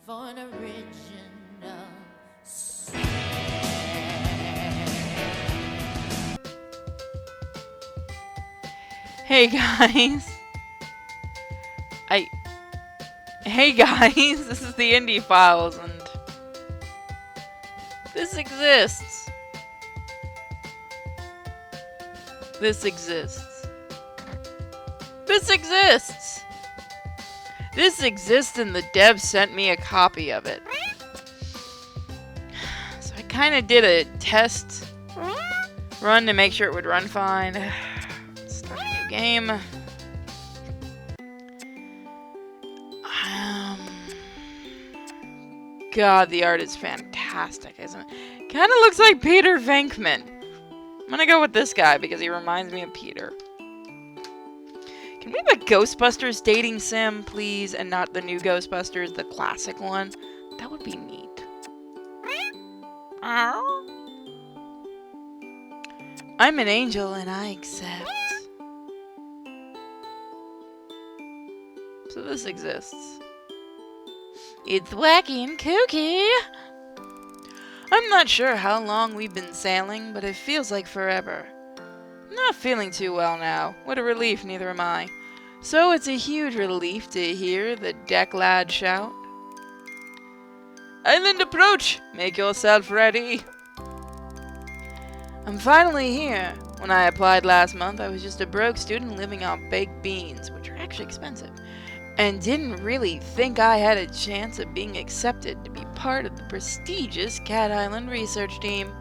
for an original song. Hey guys. Hey guys, this is the Indie Files and this exists. This exists. This exists. This exists and the dev sent me a copy of it. So I kind of did a test run to make sure it would run fine. Start a new game. God, the art is fantastic, isn't it? Kind of looks like Peter Venkman. I'm gonna go with this guy because he reminds me of Peter. Can we have a Ghostbusters dating sim, please? And not the new Ghostbusters, the classic one? That would be neat. I'm an angel and I accept. So this exists. It's wacky and kooky. I'm not sure how long we've been sailing, but it feels like forever. I'm not feeling too well now. What a relief, neither am I. So it's a huge relief to hear the deck lad shout. Island approach! Make yourself ready! I'm finally here. When I applied last month, I was just a broke student living on baked beans, which are actually expensive, and didn't really think I had a chance of being accepted to be part of the prestigious Cat Island research team.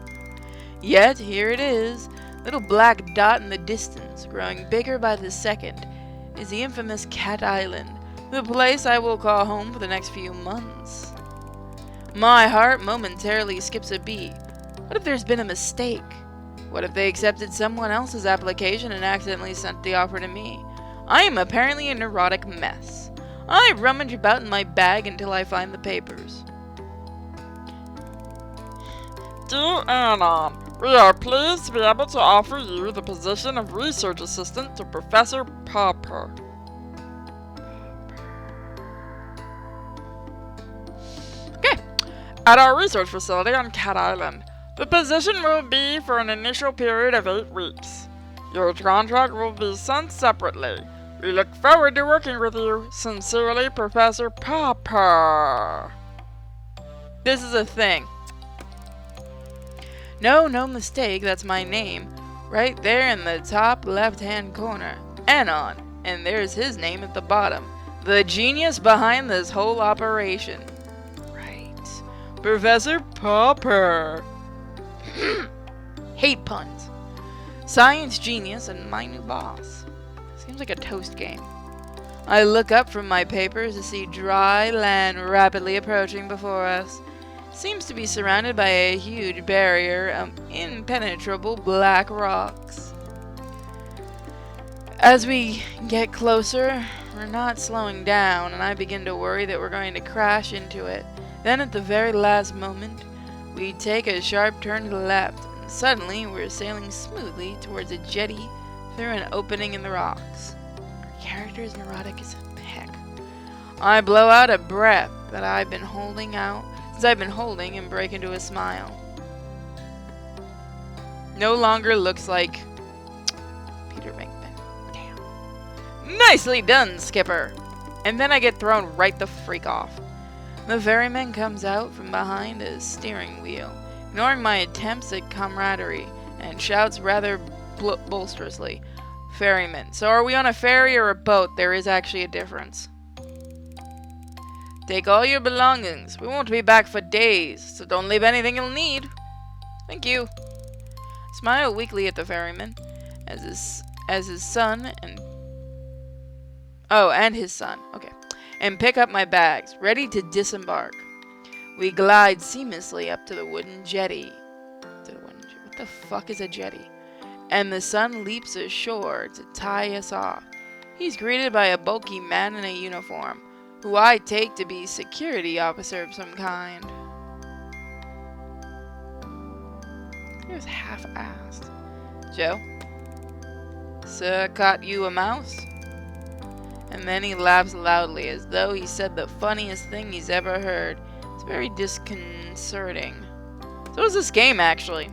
Yet, here it is, little black dot in the distance, growing bigger by the second, is the infamous Cat Island, the place I will call home for the next few months. My heart momentarily skips a beat. What if there's been a mistake? What if they accepted someone else's application and accidentally sent the offer to me? I am apparently a neurotic mess. I rummage about in my bag until I find the papers. Dear Anon, we are pleased to be able to offer you the position of research assistant to Professor Purrfect. Okay, at our research facility on Cat Island. The position will be for an initial period of 8 weeks. Your contract will be sent separately. We look forward to working with you. Sincerely, Professor Purrfect. This is a thing. No mistake, that's my name. Right there in the top left-hand corner. Anon. And there's his name at the bottom. The genius behind this whole operation. Right. Professor Purrfect. Hate puns. Science genius and my new boss. Seems like a toast game. I look up from my papers to see dry land rapidly approaching before us. Seems to be surrounded by a huge barrier of impenetrable black rocks. As we get closer, we're not slowing down, and I begin to worry that we're going to crash into it. Then at the very last moment, we take a sharp turn to the left, and suddenly we're sailing smoothly towards a jetty through an opening in the rocks. Our character is neurotic as heck. I blow out a breath that I've been holding and break into a smile. No longer looks like Peter Venkman. Damn. Nicely done, Skipper! And then I get thrown right the freak off. The ferryman comes out from behind his steering wheel, ignoring my attempts at camaraderie, and shouts rather boisterously, "Ferryman. So are we on a ferry or a boat? There is actually a difference. Take all your belongings. We won't be back for days, so don't leave anything you'll need. Thank you." Smile weakly at the ferryman, as his son and his son. Okay. And pick up my bags, ready to disembark. We glide seamlessly up to the wooden jetty. What the fuck is a jetty? And the sun leaps ashore to tie us off. He's greeted by a bulky man in a uniform, who I take to be security officer of some kind. It was half-assed. Joe? Sir caught you a mouse? and then he laughs loudly as though he said the funniest thing he's ever heard. It's very disconcerting. So is this game, actually.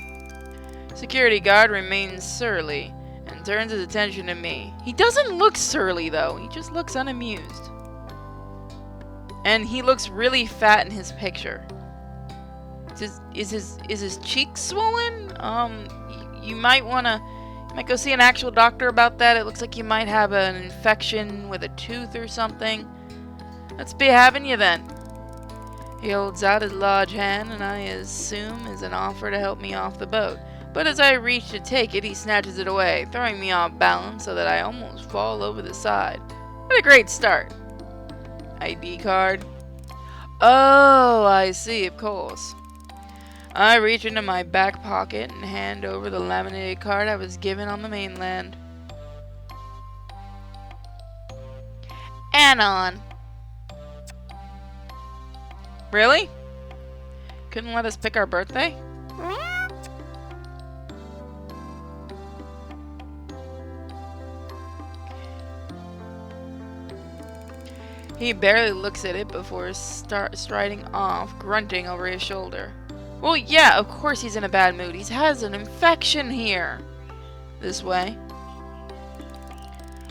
Security guard remains surly and turns his attention to me. He doesn't look surly, though. He just looks unamused. And he looks really fat in his picture. Is his cheek swollen? You might go see an actual doctor about that. It looks like you might have an infection with a tooth or something. Let's be having you then. He holds out his large hand, and I assume is an offer to help me off the boat. But as I reach to take it, he snatches it away, throwing me off balance so that I almost fall over the side. What a great start. ID card. Oh, I see, of course. I reach into my back pocket and hand over the laminated card I was given on the mainland. Anon. Really? Couldn't let us pick our birthday? He barely looks at it before striding off, grunting over his shoulder. Well, yeah, of course he's in a bad mood. He has an infection here. This way.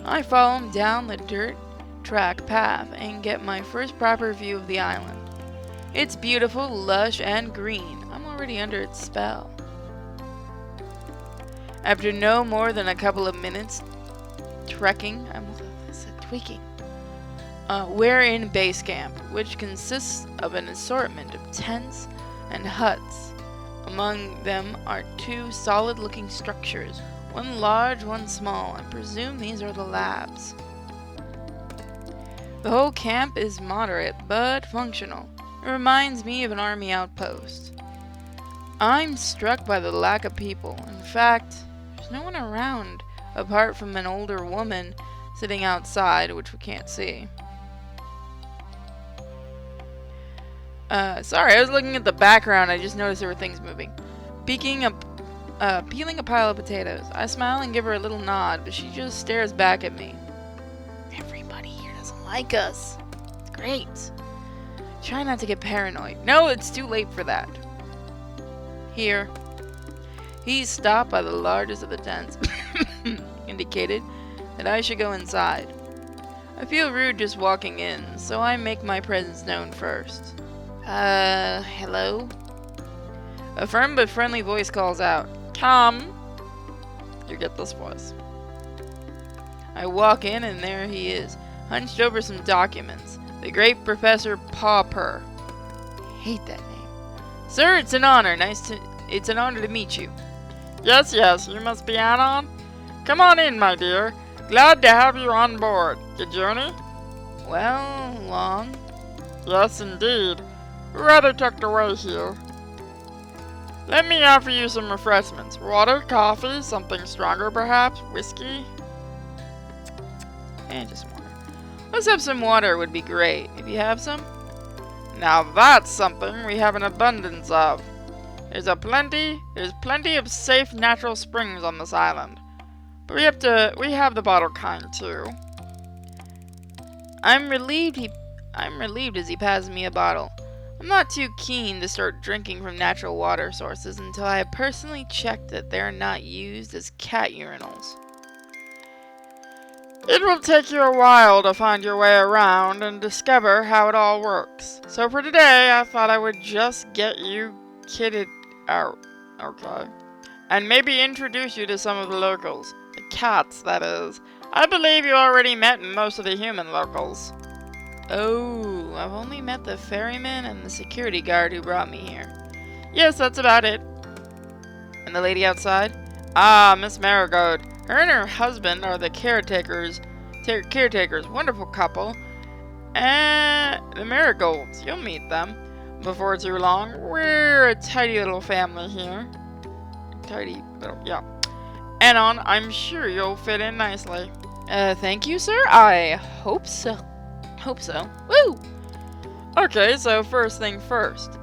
I follow him down the dirt track path and get my first proper view of the island. It's beautiful, lush, and green. I'm already under its spell. After no more than a couple of minutes trekking, I almost said tweaking. We're in base camp, which consists of an assortment of tents and huts. Among them are two solid-looking structures, one large, one small. I presume these are the labs. The whole camp is moderate, but functional. It reminds me of an army outpost. I'm struck by the lack of people. In fact, there's no one around, apart from an older woman sitting outside, which we can't see. Sorry, I was looking at the background. I just noticed there were things moving. Peeling a pile of potatoes. I smile and give her a little nod, but she just stares back at me. Everybody here doesn't like us. It's great. Try not to get paranoid. No, it's too late for that. Here. He's stopped by the largest of the tents. Indicated that I should go inside. I feel rude just walking in, so I make my presence known first. Hello? A firm but friendly voice calls out, "Come!" You get this voice. I walk in and there he is, hunched over some documents. The great Professor Purrfect. I hate that name. Sir, it's an honor. It's an honor to meet you. Yes, you must be Anon. Come on in, my dear. Glad to have you on board. Your journey? Well, long. Yes, indeed. Rather tucked away here. Let me offer you some refreshments. Water, coffee, something stronger perhaps, whiskey? Just water. Let's have some water would be great. If you have some? Now that's something we have an abundance of. There's plenty of safe natural springs on this island. But we have the bottled kind too. I'm relieved as he passes me a bottle. I'm not too keen to start drinking from natural water sources until I have personally checked that they're not used as cat urinals. It will take you a while to find your way around and discover how it all works. So for today, I thought I would just get you kitted out, okay? And maybe introduce you to some of the locals. The cats, that is. I believe you already met most of the human locals. Oh, I've only met the ferryman and the security guard who brought me here. Yes, that's about it. And the lady outside? Ah, Miss Marigold. Her and her husband are the caretakers. Wonderful couple. And the Marigolds. You'll meet them before too long. We're a tidy little family here. Yeah. Anon, I'm sure you'll fit in nicely. Thank you, sir. I hope so. Woo! Okay, so first thing first.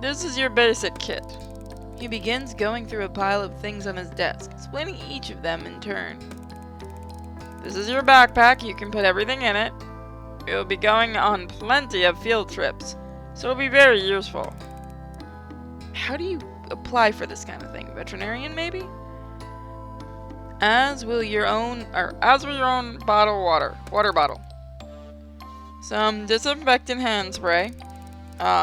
This is your basic kit. He begins going through a pile of things on his desk, explaining each of them in turn. This is your backpack. You can put everything in it. We'll be going on plenty of field trips, so it'll be very useful. How do you apply for this kind of thing? Veterinarian, maybe? As will your own Bottle water bottle. Some disinfectant hand spray.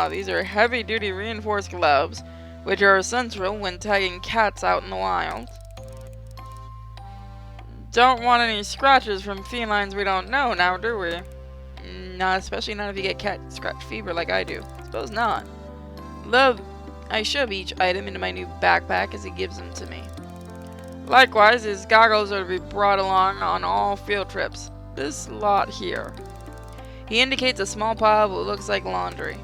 These are heavy-duty reinforced gloves, which are essential when tagging cats out in the wild. Don't want any scratches from felines we don't know now, do we? Not especially not if you get cat scratch fever like I do. Suppose not. I shove each item into my new backpack as he gives them to me. Likewise, his goggles are to be brought along on all field trips. This lot here. He indicates a small pile of what looks like laundry.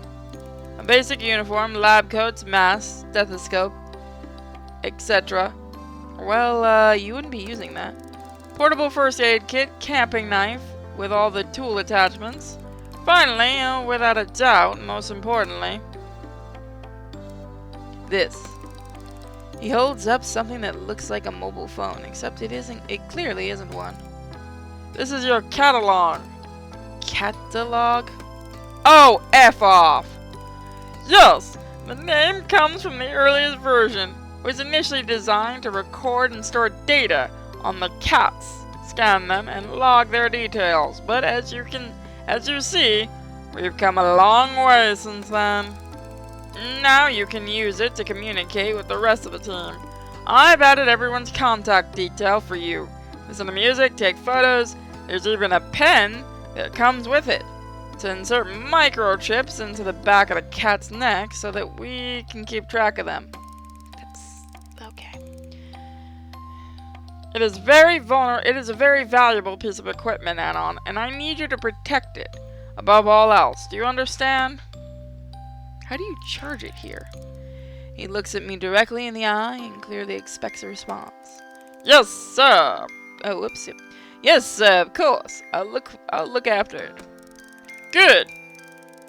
A basic uniform, lab coats, mask, stethoscope, etc. Well, you wouldn't be using that. Portable first aid kit, camping knife, with all the tool attachments. Finally, without a doubt, most importantly, this. He holds up something that looks like a mobile phone, except it clearly isn't one. This is your catalog. Catalog? Oh, F off! Yes, the name comes from the earliest version. It was initially designed to record and store data on the cats, scan them, and log their details. But as you see, we've come a long way since then. Now you can use it to communicate with the rest of the team. I've added everyone's contact detail for you. Listen to music, take photos. There's even a pen that comes with it to insert microchips into the back of the cat's neck so that we can keep track of them. That's okay. It is a very valuable piece of equipment, Anon, and I need you to protect it above all else. Do you understand? How do you charge it here? He looks at me directly in the eye and clearly expects a response. Yes, sir. Oh, whoops. Yes, sir, of course. I'll look after it. Good.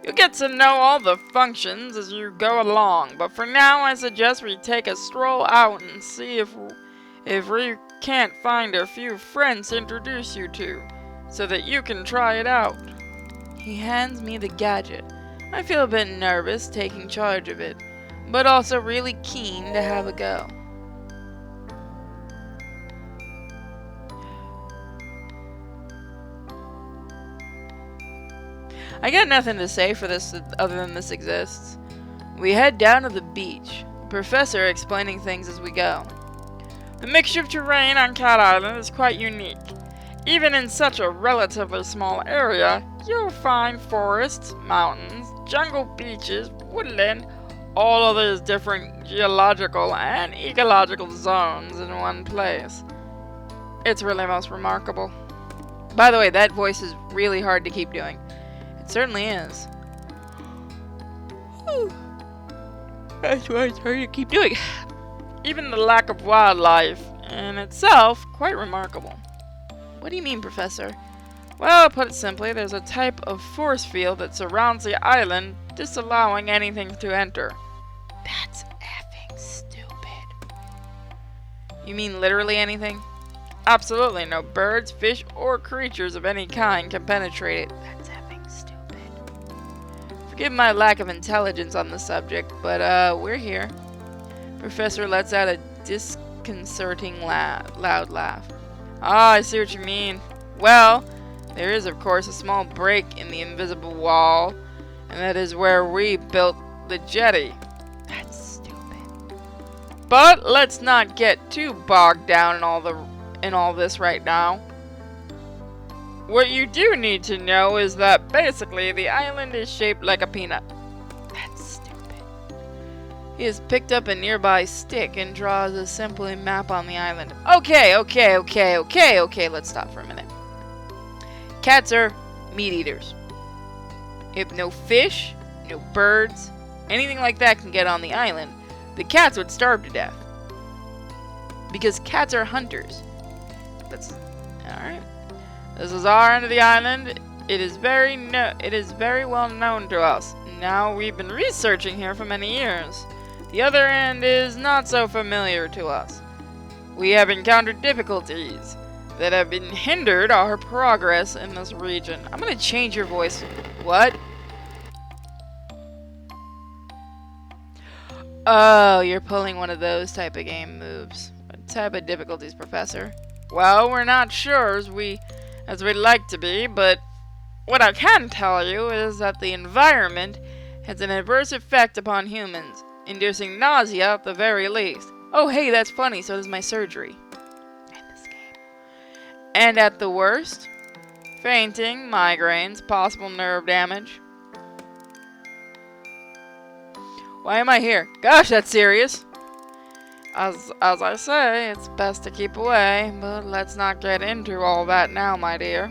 You'll get to know all the functions as you go along, but for now I suggest we take a stroll out and see if we can't find a few friends to introduce you to, so that you can try it out. He hands me the gadget. I feel a bit nervous taking charge of it, but also really keen to have a go. I got nothing to say for this other than this exists. We head down to the beach, the professor explaining things as we go. The mixture of terrain on Cat Island is quite unique. Even in such a relatively small area, you'll find forests, mountains, jungle beaches, woodland, all of these different geological and ecological zones in one place. It's really most remarkable. By the way, that voice is really hard to keep doing. It certainly is. That's why it's hard to keep doing. Even the lack of wildlife in itself, quite remarkable. What do you mean, Professor? Well, put it simply, there's a type of force field that surrounds the island, disallowing anything to enter. That's effing stupid. You mean literally anything? Absolutely, no birds, fish, or creatures of any kind can penetrate it. That's effing stupid. Forgive my lack of intelligence on the subject, but we're here. Professor lets out a disconcerting loud laugh. Ah, I see what you mean. Well, there is of course a small break in the invisible wall, and that is where we built the jetty. That's stupid. But let's not get too bogged down in all this right now. What you do need to know is that basically the island is shaped like a peanut. That's stupid. He has picked up a nearby stick and draws a simple map on the island. Okay, let's stop for a minute. Cats are meat eaters. If no fish, no birds, anything like that can get on the island, the cats would starve to death. Because cats are hunters. That's alright. This is our end of the island. It is very well known to us. Now we've been researching here for many years. The other end is not so familiar to us. We have encountered difficulties, that have been hindered our progress in this region. I'm gonna change your voice. What? Oh, you're pulling one of those type of game moves. What type of difficulties, Professor? Well, we're not sure as we'd like to be, but what I can tell you is that the environment has an adverse effect upon humans, inducing nausea at the very least. Oh, hey, that's funny. So does my surgery. And this game. And at the worst? Fainting, migraines, possible nerve damage. Why am I here? Gosh, that's serious. As I say, it's best to keep away, but let's not get into all that now, my dear.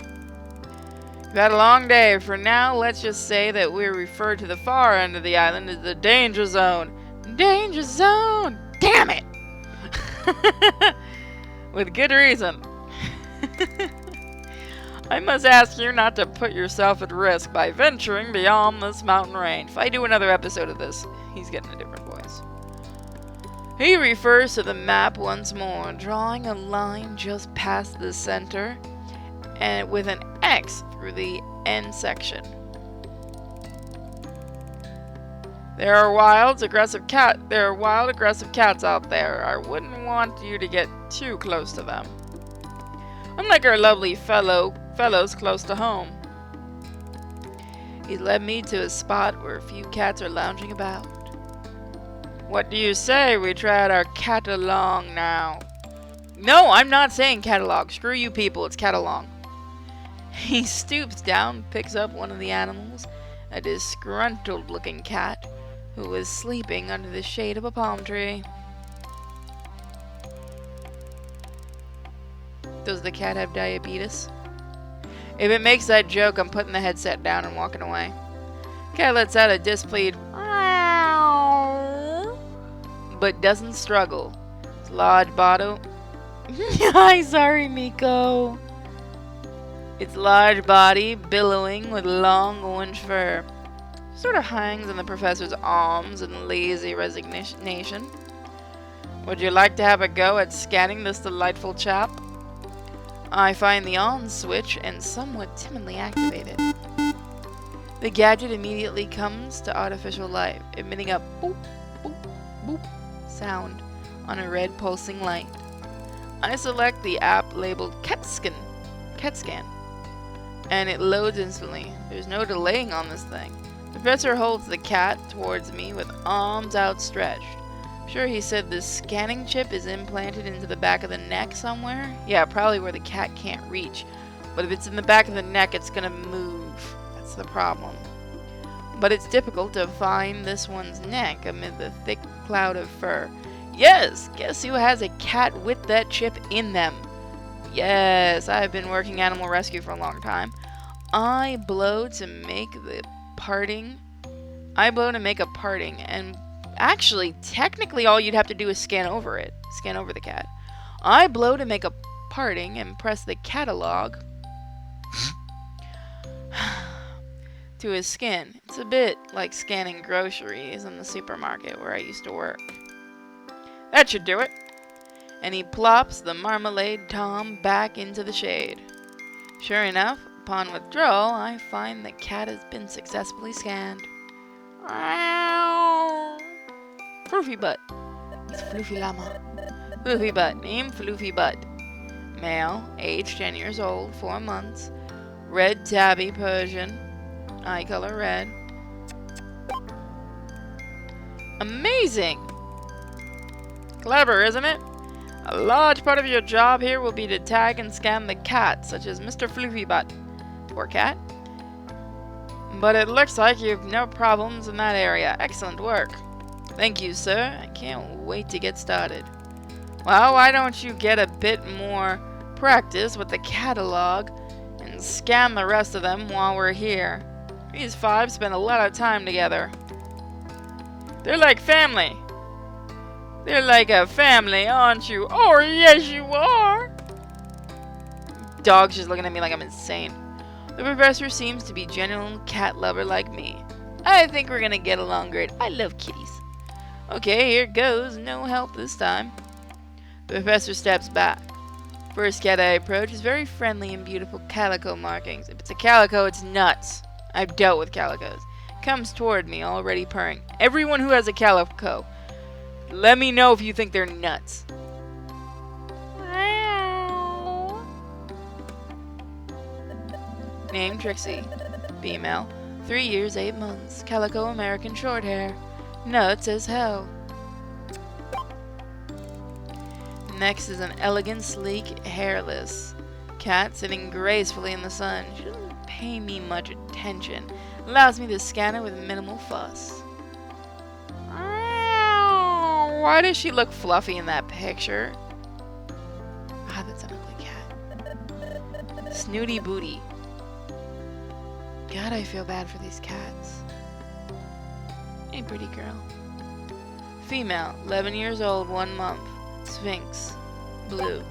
You've had a long day. For now, let's just say that we're referred to the far end of the island as the danger zone. Danger zone! Damn it! With good reason. I must ask you not to put yourself at risk by venturing beyond this mountain range. If I do another episode of this, he's getting a different voice. He refers to the map once more, drawing a line just past the center and with an X through the end section. There are wild, aggressive cats out there. I wouldn't want you to get too close to them. Unlike our lovely fellows close to home. He led me to a spot where a few cats are lounging about. What do you say we try out our cat along now? No, I'm not saying catalog. Screw you people, it's catalog. He stoops down, picks up one of the animals, a disgruntled-looking cat, who was sleeping under the shade of a palm tree. Does the cat have diabetes? If it makes that joke, I'm putting the headset down and walking away. Cat lets out a displeased meow, but doesn't struggle. Its large body... Hi, sorry, Miko. Its large body billowing with long orange fur. Sort of hangs on the professor's arms in lazy resignation. Would you like to have a go at scanning this delightful chap? I find the on switch and somewhat timidly activate it. The gadget immediately comes to artificial life, emitting a boop, boop, boop sound on a red pulsing light. I select the app labeled CAT scan, and it loads instantly. There's no delaying on this thing. The professor holds the cat towards me with arms outstretched. Sure, he said the scanning chip is implanted into the back of the neck somewhere? Yeah, probably where the cat can't reach. But if it's in the back of the neck, it's gonna move. That's the problem. But it's difficult to find this one's neck amid the thick cloud of fur. Yes, guess who has a cat with that chip in them? Yes, I've been working animal rescue for a long time. I blow to make a parting, and actually, technically all you'd have to do is scan over the cat. I blow to make a parting and press the catalog to his skin. It's a bit like scanning groceries in the supermarket where I used to work. That should do it. And he plops the marmalade Tom back into the shade. Sure enough, upon withdrawal, I find the cat has been successfully scanned. Floofy Butt. It's Floofy Llama. Floofy Butt. Name Floofy Butt. Male. Age 10 years old. 4 months. Red tabby Persian. Eye color red. Amazing! Clever, isn't it? A large part of your job here will be to tag and scan the cat, such as Mr. Floofy Butt. Poor cat. But it looks like you've no problems in that area. Excellent work. Thank you, sir. I can't wait to get started. Well, why don't you get a bit more practice with the catalog and scan the rest of them while we're here? These 5 spend a lot of time together. They're like family. They're like a family, aren't you? Oh, yes, you are. Dog's just looking at me like I'm insane. The professor seems to be a genuine cat lover like me. I think we're gonna get along great. I love kitties. Okay, here goes. No help this time. The professor steps back. First cat I approach is very friendly and beautiful calico markings. If it's a calico, it's nuts. I've dealt with calicos. Comes toward me, already purring. Everyone who has a calico, let me know if you think they're nuts. Name Trixie. Female. 3 years, 8 months. Calico American short hair. Nuts as hell. Next is an elegant, sleek, hairless cat sitting gracefully in the sun. She doesn't pay me much attention. Allows me to scan her with minimal fuss. Why does she look fluffy in that picture? Ah, that's an ugly cat. Snooty Booty. God, I feel bad for these cats. Hey, pretty girl. Female, 11 years old, 1 month. Sphinx. Blue.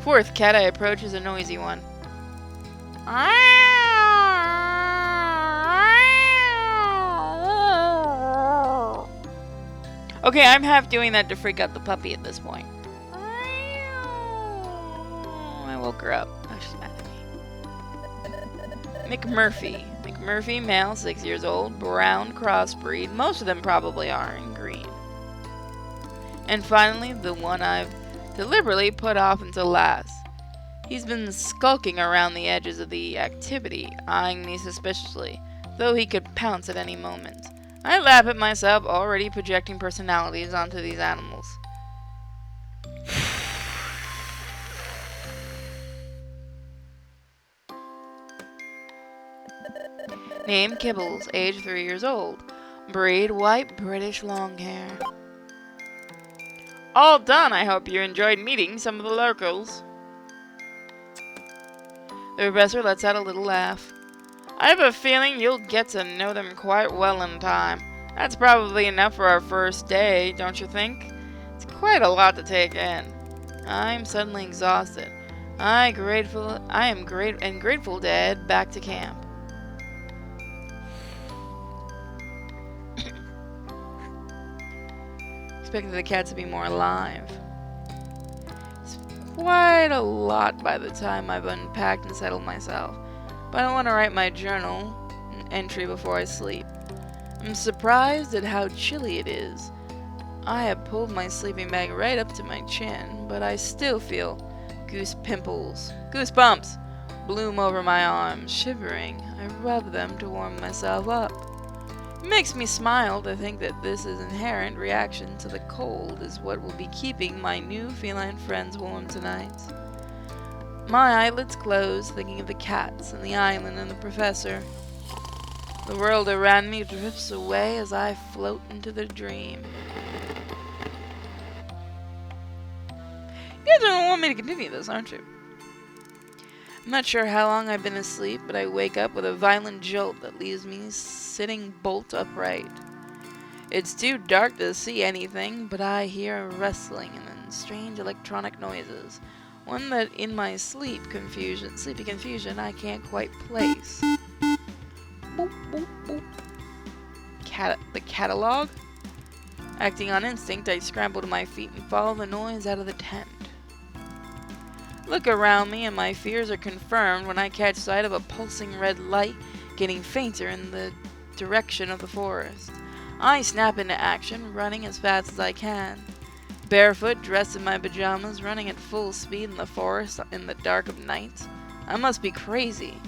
Fourth cat I approach is a noisy one. Okay, I'm half doing that to freak out the puppy at this point. I woke her up. Oh, she's mad at me. McMurphy. McMurphy, male, 6 years old, brown crossbreed. Most of them probably are in green. And finally, the one I've deliberately put off until last. He's been skulking around the edges of the activity, eyeing me suspiciously, though he could pounce at any moment. I laugh at myself, already projecting personalities onto these animals. Name Kibbles, age 3 years old. Breed white British long hair. All done. I hope you enjoyed meeting some of the locals. The professor lets out a little laugh. I have a feeling you'll get to know them quite well in time. That's probably enough for our first day, don't you think? It's quite a lot to take in. I'm suddenly exhausted. I am grateful to head back to camp. Expected the cat to be more alive. It's quite a lot by the time I've unpacked and settled myself, but I want to write my journal entry before I sleep. I'm surprised at how chilly it is. I have pulled my sleeping bag right up to my chin, but I still feel goosebumps bloom over my arms. Shivering, I rub them to warm myself up. It makes me smile to think that this inherent reaction to the cold is what will be keeping my new feline friends warm tonight. My eyelids close, thinking of the cats and the island and the professor. The world around me drifts away as I float into the dream. You guys don't want me to continue this, aren't you? I'm not sure how long I've been asleep, but I wake up with a violent jolt that leaves me sitting bolt upright. It's too dark to see anything, but I hear rustling and then strange electronic noises. One that in my sleepy confusion, I can't quite place. Boop, boop, boop. The catalog? Acting on instinct, I scramble to my feet and follow the noise out of the tent. Look around me and my fears are confirmed when I catch sight of a pulsing red light getting fainter in the direction of the forest. I snap into action, running as fast as I can. Barefoot, dressed in my pajamas, running at full speed in the forest in the dark of night. I must be crazy.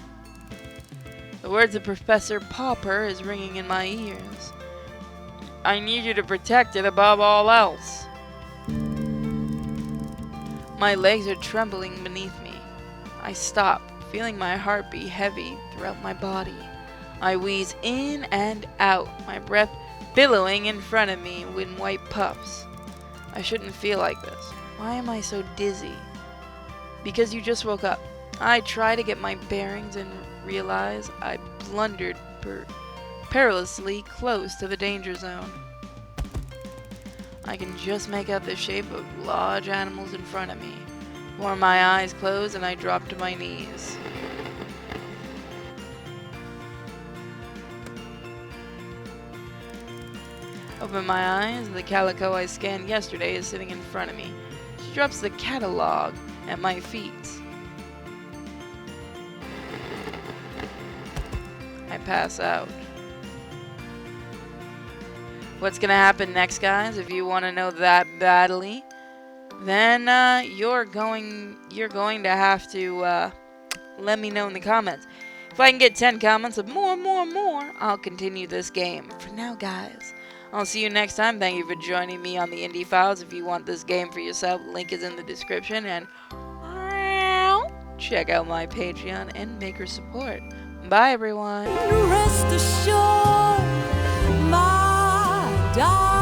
The words of Professor Popper is ringing in my ears. I need you to protect it above all else. My legs are trembling beneath me. I stop, feeling my heart beat heavy throughout my body. I wheeze in and out, my breath billowing in front of me in white puffs. I shouldn't feel like this. Why am I so dizzy? Because you just woke up. I try to get my bearings and realize I blundered perilously close to the danger zone. I can just make out the shape of large animals in front of me. Before my eyes close and I drop to my knees. Open my eyes, the calico I scanned yesterday is sitting in front of me. She drops the catalog at my feet. I pass out. What's gonna happen next, guys? If you want to know that badly, then you're going to have to let me know in the comments. If I can get 10 comments of more, I'll continue this game. For now, guys, I'll see you next time. Thank you for joining me on the Indie Files. If you want this game for yourself, link is in the description. And check out my Patreon and Maker support. Bye, everyone. Rest assured, my darling.